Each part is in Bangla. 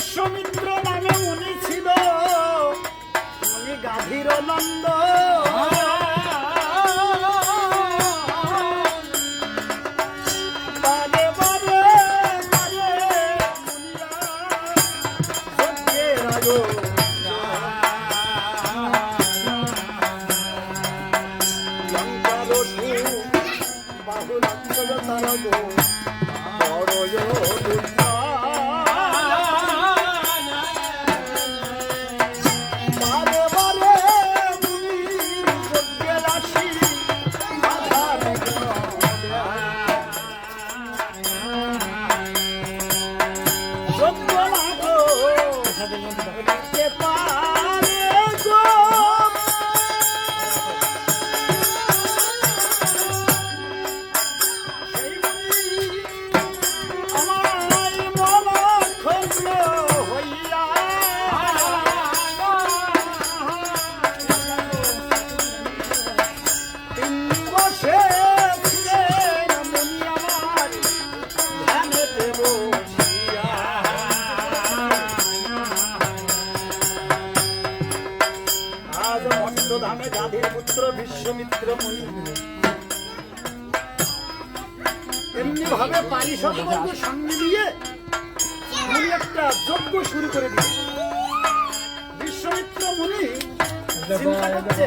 বিশ্বমিত্র নামে উনি ছিল, উনি গাভীর নন্দ। বারে বারে বারে মুনিরা যজ্ঞের আয়োজন। লঙ্কার বাহুলাঞ্চল তার গো বড় দুর্গা। বিশ্বমিত্র মুনি এমনি ভাবে পারিষদবর্গ সঙ্গে নিয়ে উনি একটা যজ্ঞ শুরু করে দিল। বিশ্বমিত্র মুনি চিন্তা করছে,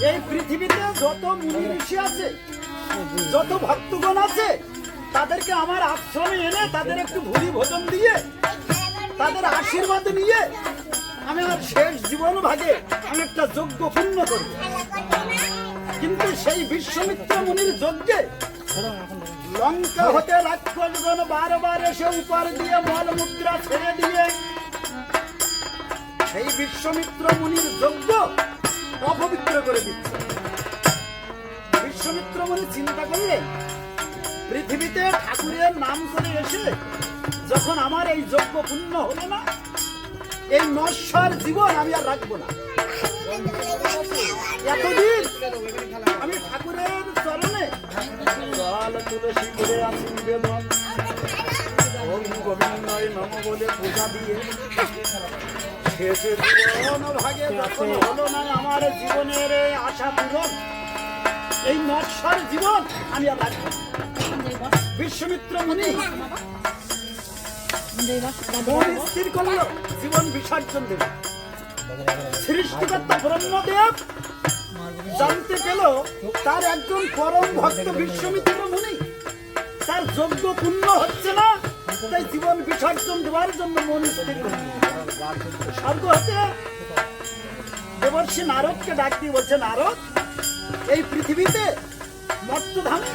এই পৃথিবীতে যত মুনি ঋষি আছে, যত ভক্তগণ আছে, তাদেরকে আমার আশ্রমে এনে তাদের একটু ভুরি ভোজন দিয়ে তাদের আশীর্বাদ নিয়ে আমি আমার শেষ জীবন ভাগে আমি একটা যজ্ঞ পূর্ণ করব। কিন্তু সেই বিশ্বমিত্র মুনির যজ্ঞে লঙ্কা হতে রাক্ষসগণ বারবার এসে উপর দিয়ে মলমুদ্রা ছেড়ে দিয়ে সেই বিশ্বমিত্র মুনির যজ্ঞ অপবিত্র করে দিচ্ছে। বিশ্বমিত্র মুনি চিন্তা করলেন, পৃথিবীতে ঠাকুরের নাম করে এসে যখন আমার এই যজ্ঞ পূর্ণ হলো না, এই নশ্বর জীবন আমি আর রাখবো না। এতদিন আমি ঠাকুরের চরণে জল তুলসী করে আছি নিবেদন, ওম গোবিন্দায় নমঃ বলে পূজা দিয়ে শেষে জীবন ভাগে যখন হলো না আমার জীবনের আশা পূরণ, এই নশ্বর জীবন আমি আর রাখবো না। বিশ্বমিত্র মুনি স্থির করল জীবন বিসর্জন দেবে। সৃষ্টিকর্তা ব্রহ্মদেব জানতে পেল তার একজন পরম ভক্ত বিশ্বমিত্র মুনি তার যজ্ঞ পূর্ণ হচ্ছে না, তাই জীবন বিসর্জন দেওয়ার জন্য মন স্থির করল। স্বর্গ হতে দেবর্ষি নারদকে ডাক দিয়ে বলছে, নারদ, এই পৃথিবীতে মর্তধামে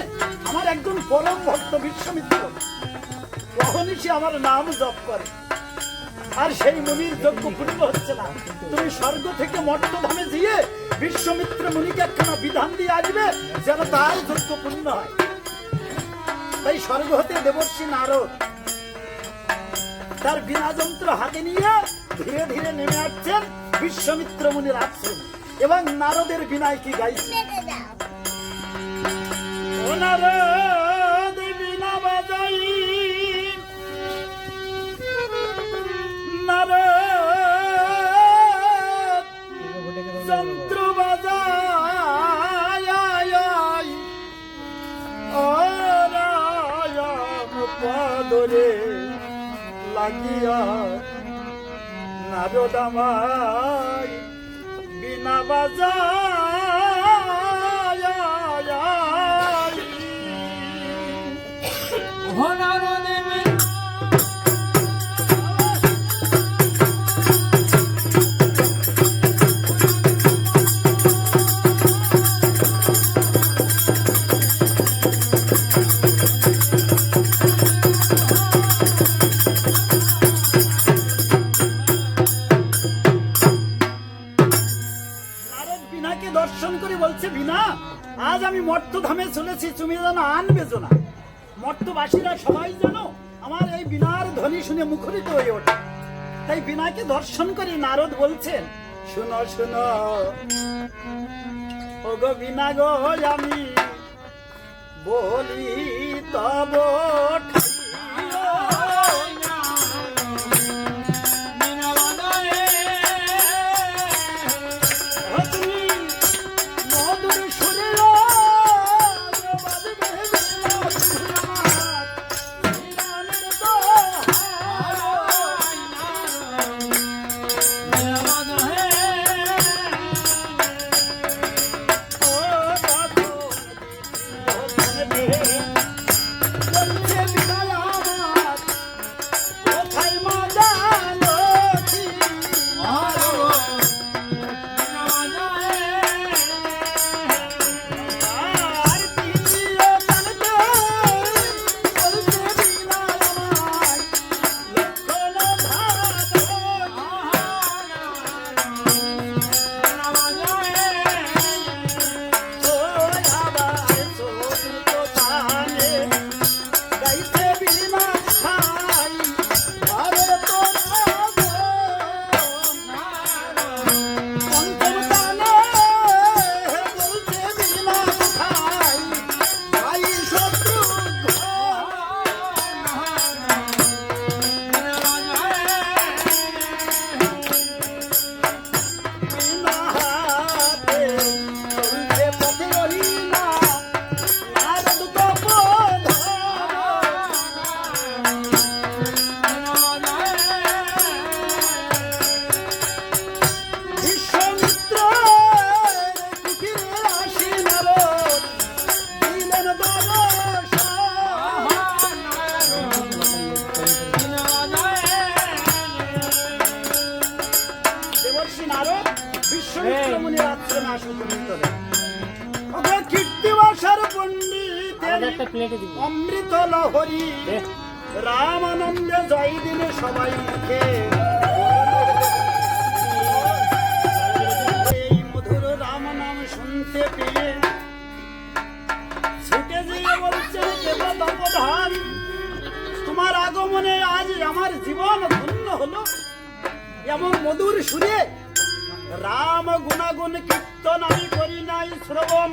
আমার একজন পরম ভক্ত বিশ্বমিত্র অহনিশি আমার নাম জপ করে, আর সেই মুনির যজ্ঞ পূর্ণ হচ্ছে না। তুমি স্বর্গ থেকে মর্তধামে গিয়ে বিশ্বমিত্র মুনিকে একখানা বিধান দিয়ে আসবে যেন তার যজ্ঞ পূর্ণ হয়। তাই স্বর্গ হতে দেবর্ষি নারদ তার বীণা যন্ত্র হাতে নিয়ে ধীরে ধীরে নেমে আসছেন বিশ্বমিত্র মুনির আশ্রমে, এবং নারদের বীণায় কি গাইছে, ও নারদ বীণা বাজাই, যন্ত্র বাজায় পদরে লাগিয়া নারদ আমায় বিনা বাজায়। দর্শন করে বলছে, বিনা, আজ আমি মর্তধামে চলেছি, তুমি যেন আনবে না। মর্তবাসীরা সবাই যেন আমার এই বিনার ধ্বনি শুনে মুখরিত হয়ে ওঠে। তাই বিনাকে দর্শন করে নারদ বলছেন, শুনো শুনো ও গো বিনা গো, আমি বলি তব অমৃত লহরী রাম আনন্দে জয় দিনে সবাই মুখে এই মধুর রাম নাম শুনতে পেয়ে ছুটে যেয়ে বলছে দেবতাপধান তোমার আগমনে আজ আমার জীবন ধন্য হলো। এমন মধুর সুরে রাম গুণাগুণ কীর্তন আমি করি নাই শ্রবণ,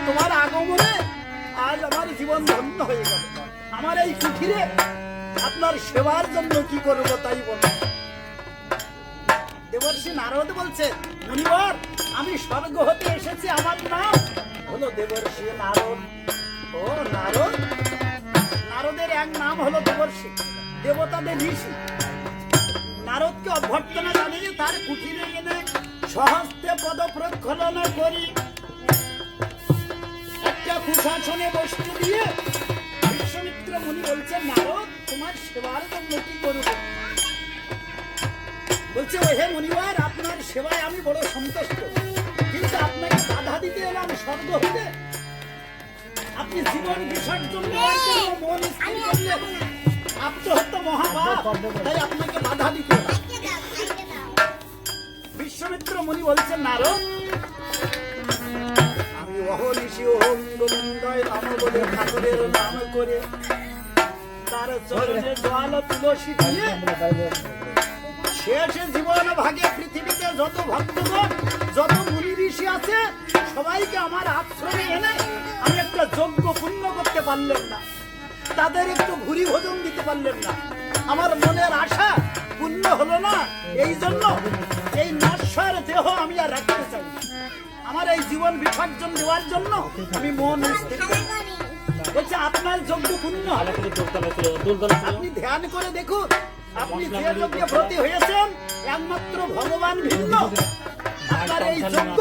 তোমার আগমনে আজ আমার জীবন ধন্য হয়ে গেল। আমার এই কুঠিরে আপনার সেবার জন্য কি করবো তাই বল। দেবর্ষি নারদ বলছে মুনিবর আমি স্বর্গ হতে এসেছি, আমার নাম হলো দেবর্ষি নারদ। ও নারদ, নারদের এক নাম হলো দেবর্ষি, দেবতাদের ঋষি। নারদকে অভ্যর্থনা জানিয়ে তার কুঠিরে এনে সহস্তে পদ প্রক্ষালন করি একটা কুশাসনে বসতে দিয়ে বিশ্বমিত্র মুনি বলছেন নারদ তোমার সেবার জন্য কি করব। বলছে ও হে মুনিবার আপনার সেবায় আমি বড় সন্তুষ্ট, কিন্তু আপনাকে বাধা দিতে এলাম স্বর্গ হতে। আপনি জীবন বিসর্জন দেওয়ার জন্য মন স্থির করলে আত্মহত্যা মহাপাপ, তাই আপনাকে বাধা দিতে এলাম। বিশ্বমিত্র মুনি বলছেন নারদ আমি অহনিশি ওম গোবিন্দায় নাম বলে ঠাকুরের নাম করে তার চরণে জল তুলসী দিয়ে শেষ জীবন ভাগে পৃথিবীতে যত ভক্তগণ যত মুনি ঋষি আছে সবাইকে আমার আশ্রমে এনে আমি একটা যজ্ঞ পূর্ণ করতে পারলেন না, তাদের একটু ভুরি ভোজন দিতে পারলেন না, আমার মনের আশা পূর্ণ হলো না। এই জন্য এই নশ্বর দেহ আমি আর রাখতে চাই না, আমার এই জীবন বিসর্জন দেওয়ার জন্য আমি মন স্থির করি। বলছে আপনার যজ্ঞ পূর্ণ হবে, আপনি ধ্যান করে দেখুন আপনি যে যজ্ঞে ব্রতী হয়েছেন একমাত্র ভগবান ভিন্ন, আপনার এই যজ্ঞ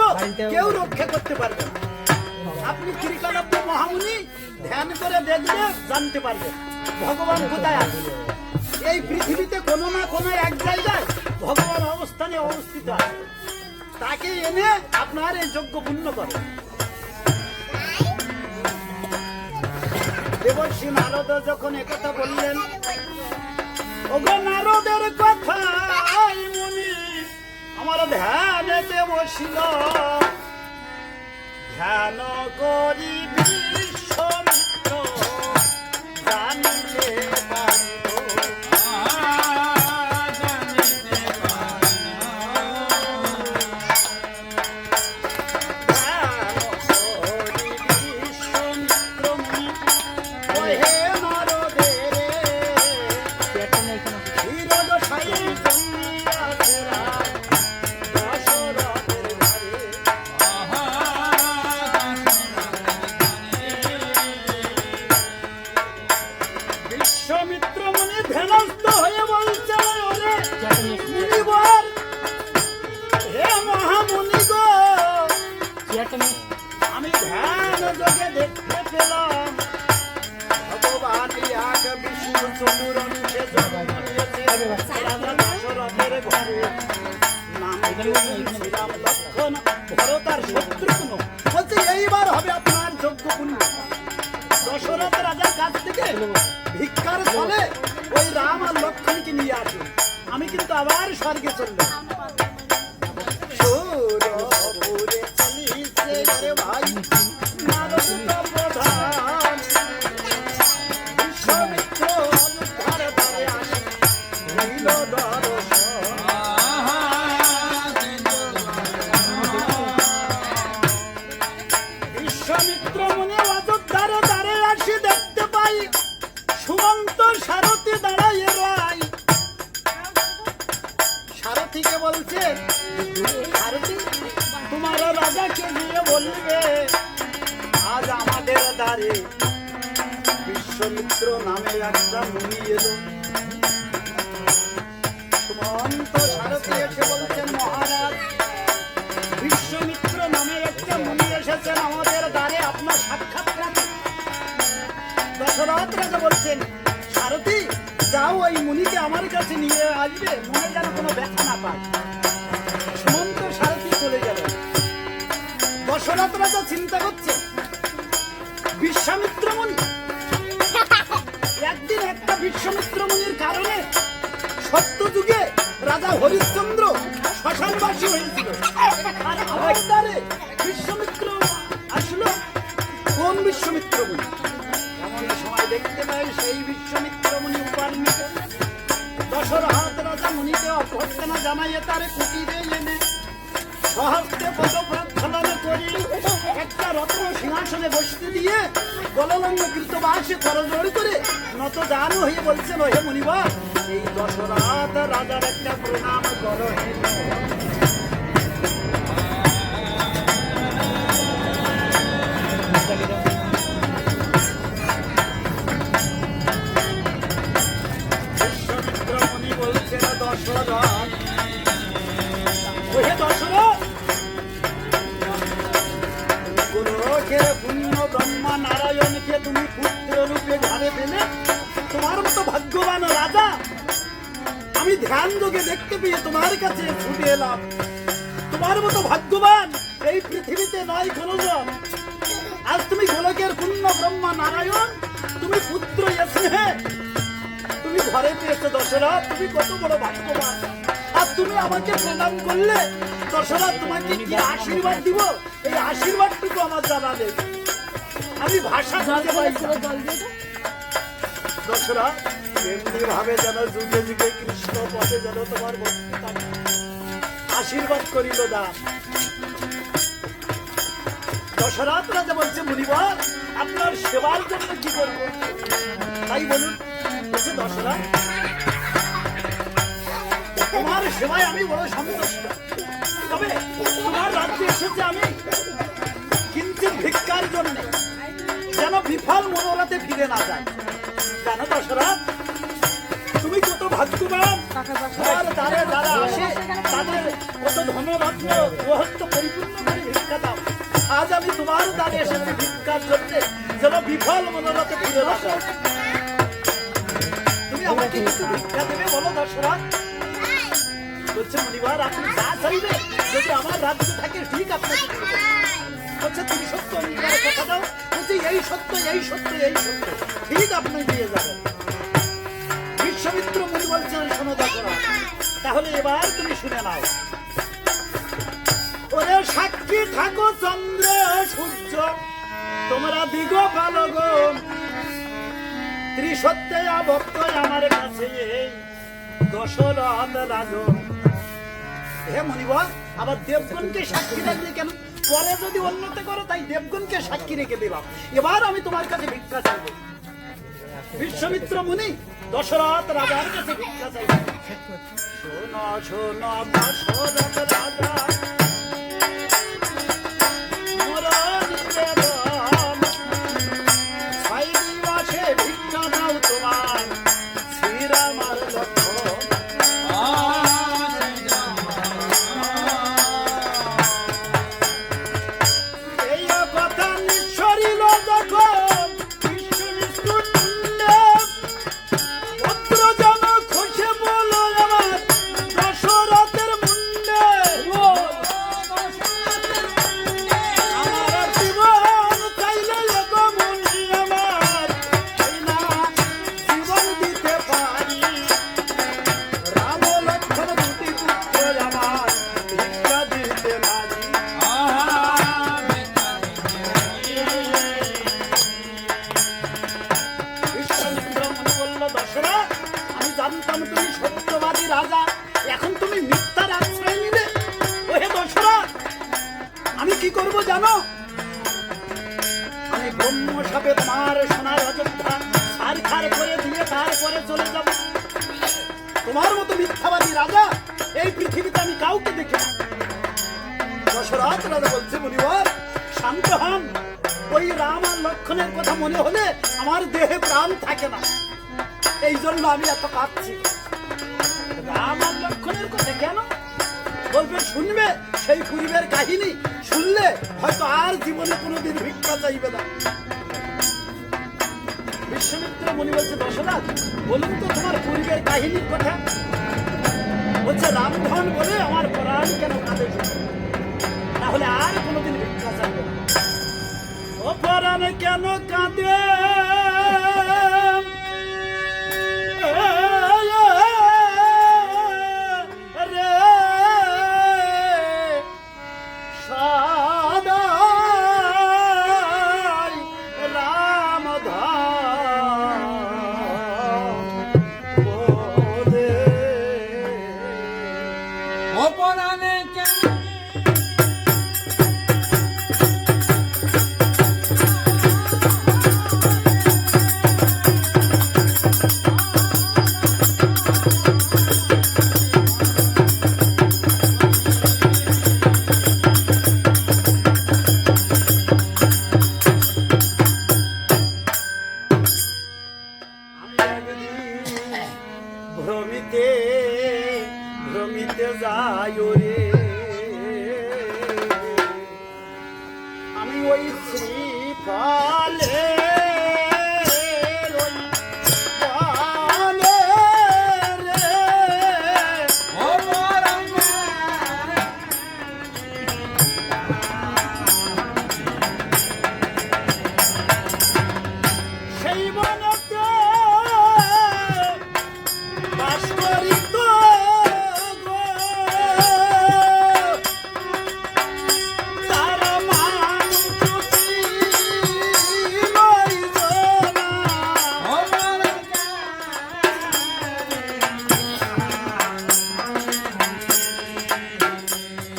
কেউ রক্ষা করতে পারবে না। আপনি ত্রিকালব্য মহামুনি ধ্যান করে দেখলে জানতে পারবেন ভগবান কোথায় আছে। এই পৃথিবীতে কোনো না কোনো এক জায়গায় ভগবান অবস্থানে অবস্থিত আছে, তাকে এনে আপনার এই যজ্ঞ পূর্ণ করেন। দেবর্ষি নারদ যখন একথা বললেন ওগো নারদের কথা মুনি আমার ধ্যানেতে বসিল, ধ্যান করি বিশ্বমিত্র জানিতে পারিল। বিশ্বমিত্র মনে ধ্যানস্থ হয়ে বলছে ওরে মুনিবর হে মহামুনি গো আমি ধ্যান যোগে দেখতে পেলাম ভগবান এক বিষ্ণু চতুরঙ্গে জন্ম নিয়েছে রাজা দশরথের ঘরে, নাম শ্রীরাম লক্ষণ ভরত আর শত্রুঘ্ন। বলছে এইবার হবে আপনার যজ্ঞ পূর্ণ। দশরথ রাজার কাছ থেকে ভিক্ষার ফলে ওই রাম আর লক্ষণকে নিয়ে আসে, আমি কিন্তু আবার স্বর্গে চললাম। সুরপুরে চলিছে রে ভাই নারদ প্রধান, বিশ্বমিত্র ধারে ধারে আসে নীল দর্শন। বিশ্বমিত্র মনে অযোধ্যার দ্বারে আসি দেখতে পাই সুমন্ত সারথি দাঁড়াইয়ে রাই। সারথিকে বলছে সারথি তোমার রাজাকে গিয়ে বলবে আজ আমাদের দ্বারে বিশ্বমিত্র নামে একটা মুনি এলো। সুমন্ত সারথি এসে বলছেন মহারাজ বিশ্বমিত্র নামে একটা মুনি এসেছেন আমাদের দ্বারে আপনার সাক্ষাৎ রাখেন। দশরথ রাজা বলছেন সারথি যাও ওই মুনিকে আমার কাছে নিয়ে আসবে, মনে যেন কোনো ব্যথা না পায়। সুমন্ত সারথি চলে গেল। দশরথ রাজা চিন্তা করছে বিশ্বামিত্র মুনি। একদিন একটা বিশ্বামিত্র মুনির কারণে সত্য যুগে রাজা হরিশ্চন্দ্র শ্মশানবাসী হয়েছিল। আর আমার দ্বারে বিশ্বামিত্র আসলো কোন বিশ্বামিত্র মুনি? এমন সময় দেখতে পাই সেই বিশ্বামিত্র মুনি উপার্মিত দশরথ রাজা মুনিকে অভ্যর্থনা জানাইয়ে তারে কুটিরে এনে সহস্তে পদপ্রক্ষালন করি একটা রত্ন সিংহাসনে বসতে দিয়ে গললঙ্গ কৃতবাসে করজোড় করে নত জানু হয়ে বলছেন, হে মুনিবর, এই দশরথ রাজার একটা প্রণাম করো। বিশ্বমিত্র মুনি বলছেন, দশরথ, হে দশরথ, গোলকের পুণ্য ব্রহ্মা নারায়ণকে তুমি পুত্র রূপে ঘরে পেলে। তোমার মতো ভাগ্যবান রাজা আমি ধ্যান যোগে দেখতে পেয়ে তোমার কাছে ছুটে এলাম। তোমার মতো ভাগ্যবান এই পৃথিবীতে নয় কোনজন। আজ তুমি গোলকের পুণ্য ব্রহ্মা নারায়ণ, তুমি পুত্র স্নেহে তুমি ঘরে পেয়েছো। দশরথ, তুমি কত বড় ভাগ্যবান। আর তুমি আমাকে প্রণাম করলে দশরথ, তোমাকে কি আশীর্বাদ দিব এই আশীর্বাদটুকু আমার জানালে আমি ভাষা জানতে পারি। দশরথ, এমনি ভাবে যেন যুগে যুগে কৃষ্ণ পথে যেন তোমার ভক্তি থাকে। আশীর্বাদ করিল দান। দশরথ রাজা বলছে, মুনিবর, আপনার সেবার জন্য কি করবো তাই বলুন। বলছে, দশরথ, তোমার সেবায় আমি বড় সন্তুষ্ট। তবে তোমার রাজ্যে এসেছে আমি কিঞ্চিত ভিক্ষার জন্য, যেন বিফল মনোরথে ফিরে না যায়। কেন দশরথ, তুমি কত ভাগ্যবান। তোমার দ্বারে যারা আসে তাদের কত ধনরত্ন গৃহস্থ পরিপূর্ণ করে ভিক্ষা দাও। আজ আমি তোমার দ্বারে এসেছি ভিক্ষার জন্য, যেন বিফল মনোরথে ফিরে না যায়। তুমি আমাকে কিছু ভিক্ষা দেবে বলো দশরথ। বলছে, মুনিবার, আপনি যা চাইবেন যদি আমার রাজ্য থাকে ঠিক আপনাকে দেব। বলছে, তুমি সত্য অঙ্গীকারের কথা দাও। বলছে, এই সত্য, এই সত্য, এই সত্য, ঠিক আপনি দিয়ে যাবেন। বিশ্বামিত্র মুনি বলছেন, শোনো দশরথ, তাহলে এবার তুমি শুনে নাও। ওরে সাক্ষী থাকো চন্দ্র সূর্য, তোমরা দিগ পালগণ, ত্রিসত্যে ভক্ত আমার কাছে দশরথ রাজন। হে মুনিবর, আবার দেবগণকে সাক্ষী রাখলে কেন? পরে যদি অন্যতে করো তাই দেবগণকে সাক্ষী রেখে দিলাম। এবার আমি তোমার কাছে ভিক্ষা চাইব। বিশ্বামিত্র মুনি দশরথ রাজার কাছে ভিক্ষা চাইব। শোনো শোনো দশরথ রাজা, মোর নিবেদন, 6 দিবসে ভিক্ষা দাও তোমার শ্রীরামার লক্ষ্মণ। কি করবো জানো? আমি ব্রহ্মশাপে তোমার সোনার অযোধ্যা ছারখার করে দিয়ে তারপরে চলে যাব। তোমার মতো মিথ্যাবাদী রাজা এই পৃথিবীতে আমি কাউকে দেখি না। দশরথ রাজা বলছে, মুনিবর শান্ত হন। ওই রাম আর লক্ষ্মণের কথা মনে হলে আমার দেহে প্রাণ থাকে না, এই জন্য আমি এত কাঁদছি। রাম আর লক্ষ্মণের কথা কেন বলবে? শুনবে সেই পূর্বের কাহিনী, শুনলে হয়তো আর জীবনে কোনোদিন ভিক্ষা চাইবে না। বিশ্বামিত্র মুনি বলছে, দশরথ বলুন তো তোমার পূর্বের কাহিনীর কথা। বলছে, রামধন বলে আমার প্রাণ কেন কাঁদে, তাহলে আর কোনোদিন ভিক্ষা চাইবে না। ও পরাণ কেন কাঁদে রে সদাই রামধাম বলে অপরাণে কেন ভ্রমিতে ভ্রমিতে যাই রে আমি ওই শ্রীফলে সেই বনতে বাস করিত গো তার মান চ্যুতি লইল না।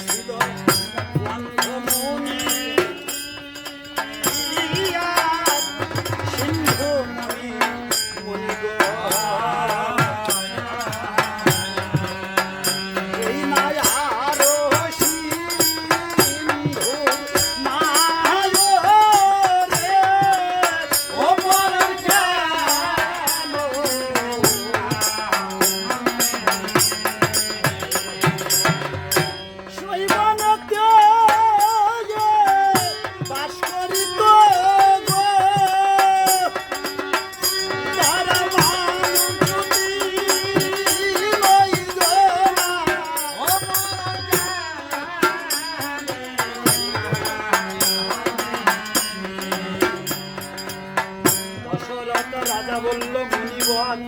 ছিল অন্ধমুনি ইলিয়াস সিন্ধু মুনি মুনিগণ। এই মায়ার সিন্ধু মায় রে অপরাণ কেন শৈবনতে বাস করিত গো তারা মান চ্যুতি লইল না। দশরথ রাজা বলল মুনিবর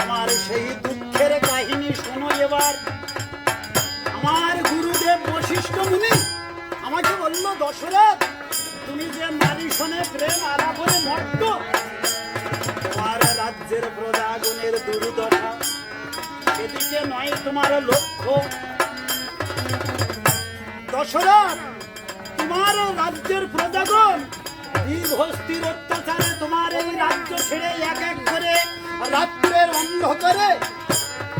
আমার সেই দুঃখের কাহিনী শোনো এবার। আমার গুরুদেব বশিষ্ঠ মুনি আমাকে বলল দশরথ তুমি যে নারী শোনে প্রেম আলাপনে মত্ত তোমার রাজ্যের প্রজাগণের দুর্দশা এদিকে নয় তোমার লক্ষ্য। দশরথ তোমার রাজ্যের প্রজাগণ দীর্ঘস্থির অত্যাচারে তোমার এই রাজ্য ছেড়ে এক এক করে রাত্রের অন্ধকারে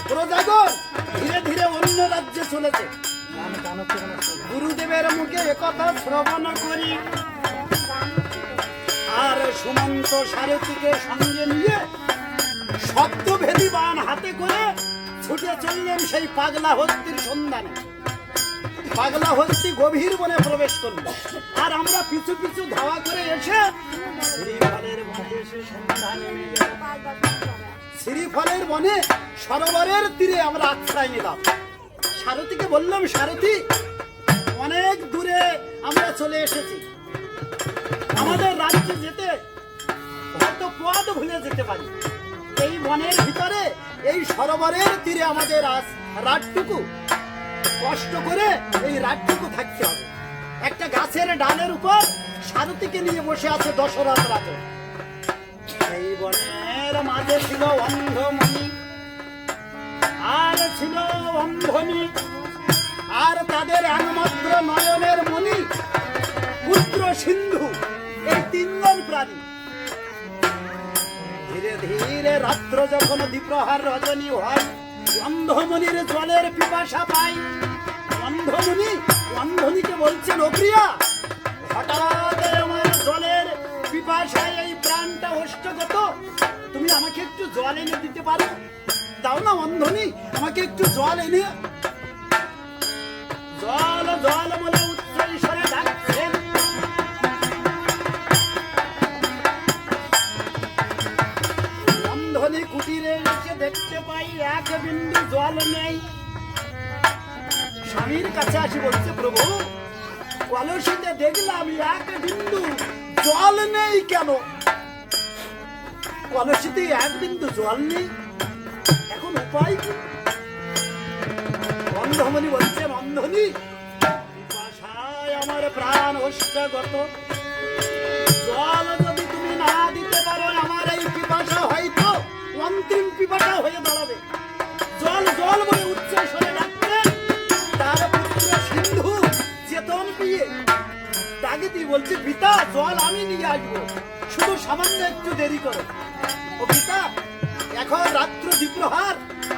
প্রজাগণ ধীরে ধীরে অন্য রাজ্যে চলেছে। গুরুদেবের মুখে একথা শ্রবণ করি আর সুমন্ত সারথীকে সঙ্গে নিয়ে শব্দভেদী বাণ হাতে করে ছুটে চললেন সেই পাগলা হস্তির সন্ধানে। পাগলা হস্তি গভীর বনে প্রবেশ করলো আর আমরা পিছু পিছু ধাওয়া করে এসে শ্রীফলের বনে এসে সন্ধানে শ্রীফলের বনে সরোবরের তীরে আমরা আশ্রয় নিলাম। সারথীকে বললাম সারথী অনেক দূরে আমরা চলে এসেছি, আমাদের রাজ্যে যেতে হয়তো পথ ভুলে যেতে পারি। এই বনের ভিতরে এই সরোবরের তীরে আমাদের আজ রাতটুকু কষ্ট করে এই রাতটুকু থাকতে হবে। একটা গাছের ডালের উপর সারথীকে নিয়ে বসে আছে দশরথ রাজা। এই বনের মাঝে ছিল অন্ধমণি আর ছিল অন্ধনী আর তাদের একমাত্র নয়নের মণি পুত্র সিন্ধু, এই তিনজন প্রাণী। ধীরে ধীরে রাত্র যখন দ্বিপ্রহার রজনী হয় অন্ধমণির জলের পিপাসা পায়। অন্ধনীকে বলছেন ও প্রিয়া হঠাৎ আমার জলের পিপাসায় এই প্রাণটা অষ্টগত, তুমি আমাকে একটু জল এনে দিতে পারো? দাও না অন্ধনী আমাকে একটু জল এনে। জল জল বলে উচ্চ ঈশ্বরে ডাকছেন। অন্ধনী কুটিরে এসে দেখতে পাই এক বিন্দু জল নেই। স্বামীর কাছে আসি বলছে প্রভু কলসিতে দেখলাম এক বিন্দু জল নেই কেন? কলসিতে এক বিন্দু জল নেই, এখন উপায় কি? অন্ধমণি বলছেন, অন্ধনি পিপাসায় আমার প্রাণ হস্তগত, জল যদি তুমি না দিতে পারো আমার এই পিপাসা হয়তো অন্তিম পিপাসা হয়ে দাঁড়াবে। জল জল বলে উচ্চ স্বরে ডাকতেন তার পুত্র সিন্ধু চেতন পেয়ে ডাকে দিয়ে বলছে, পিতা জল আমি নিয়ে আসবো, শুধু সামান্য একটু দেরি করো। ও পিতা, এখন রাত্র দ্বিপ্রহার,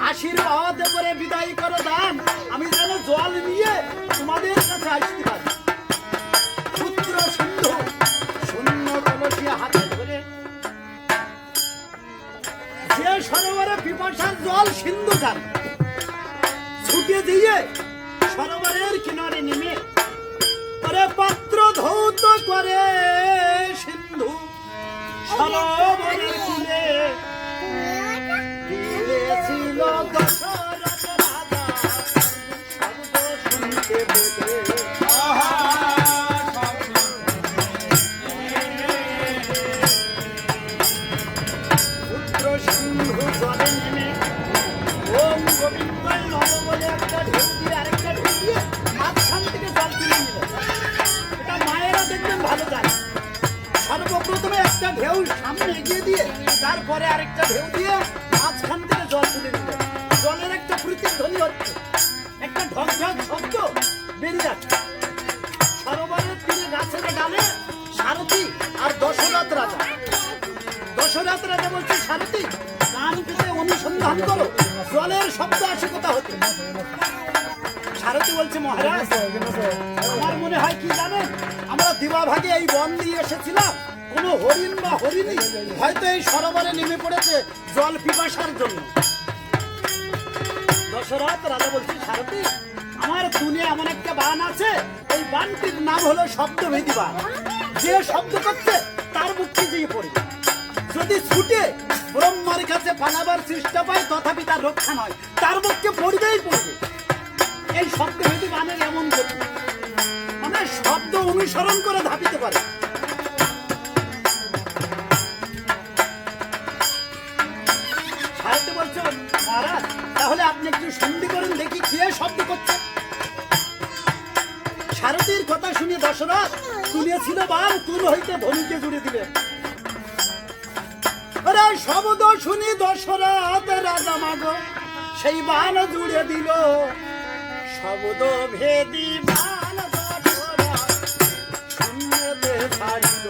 আশীর্বাদ করে বিদায় করো দান, আমি যেন জল নিয়ে তোমাদের কাছে আসতে পারি। পুত্র সিন্ধু শূন্য কলসি হাতে ধরে যে সরোবরে পিপাসার জল সিন্ধু যান ছুটে দিয়ে সরোবরের কিনারে নেমে পরে পাত্র ধৌত করে সিন্ধু সরোবরের কূলে দিয়েছিল দশরথ রাজা শব্দ শুনতে পেলে। পুত্র সিন্ধু জলে নেমে ওম গোবিন্দায় নমঃ বলে একটা ঢেউ দিয়ে আরেকটা ঢেউ দিয়ে মাঝখান থেকে জল তুলে নিল। এটা মায়েরা দেখবেন ভালো জানে। সর্বপ্রথমে একটা ঢেউ সামনে এগিয়ে দিয়ে তারপরে আরেকটা ঢেউ দিয়ে মাঝখান থেকে জল তুলে নিল। জলের একটা প্রতিধ্বনি হচ্ছে, একটা ঢক ঢক শব্দ বেরিয়ে যাচ্ছে। সরোবরের তীরে গাছের ডালে সারথি আর দশরথ রাজা। দশরথ রাজা বলছে, সারথি কান পেতে অনুসন্ধান করো, জলের শব্দ আসে কোথা হতে। সারথি বলছে, মহারাজ আমার মনে হয় কি জানেন, আমরা দিবাভাগে এই বন দিয়ে এসেছিলাম, কোনো হরিণ বা হরিণী হয়তো এই সরোবরে নেমে পড়েছে জল পিপাসার জন্য। দশরথ রাজা বলছে, সারথি আমার দুনিয়া এমন একটা বান আছে, এই বানটির নাম হলো শব্দভেদী বান। যে শব্দ করছে তার মুক্তি দিয়ে পড়ে, যদি ছুটে ব্রহ্মার কাছে পালাবার চেষ্টা পায় তথাপি তার রক্ষা নয়, তার মুখকে পড়বেই পড়বে। এই শব্দভেদী বানের এমন গতি, মানে শব্দ অনুসরণ করে ধাপিতে পারে। সারথি বলছে, মহারাজ তাহলে আপনি একটু সন্ধি করেন দেখি কে শব্দ করছে। সারথির কথা শুনে দশরথ তুলেছিল বান, তুল হইতে ধনুকে জুড়ে দিলেন। আরে শব্দ শুনি দশরথ রাজা মাগো সেই বান জুড়ে দিল। শব্দ ভেদি বান দশরথ শূন্যতে ছাড়িল।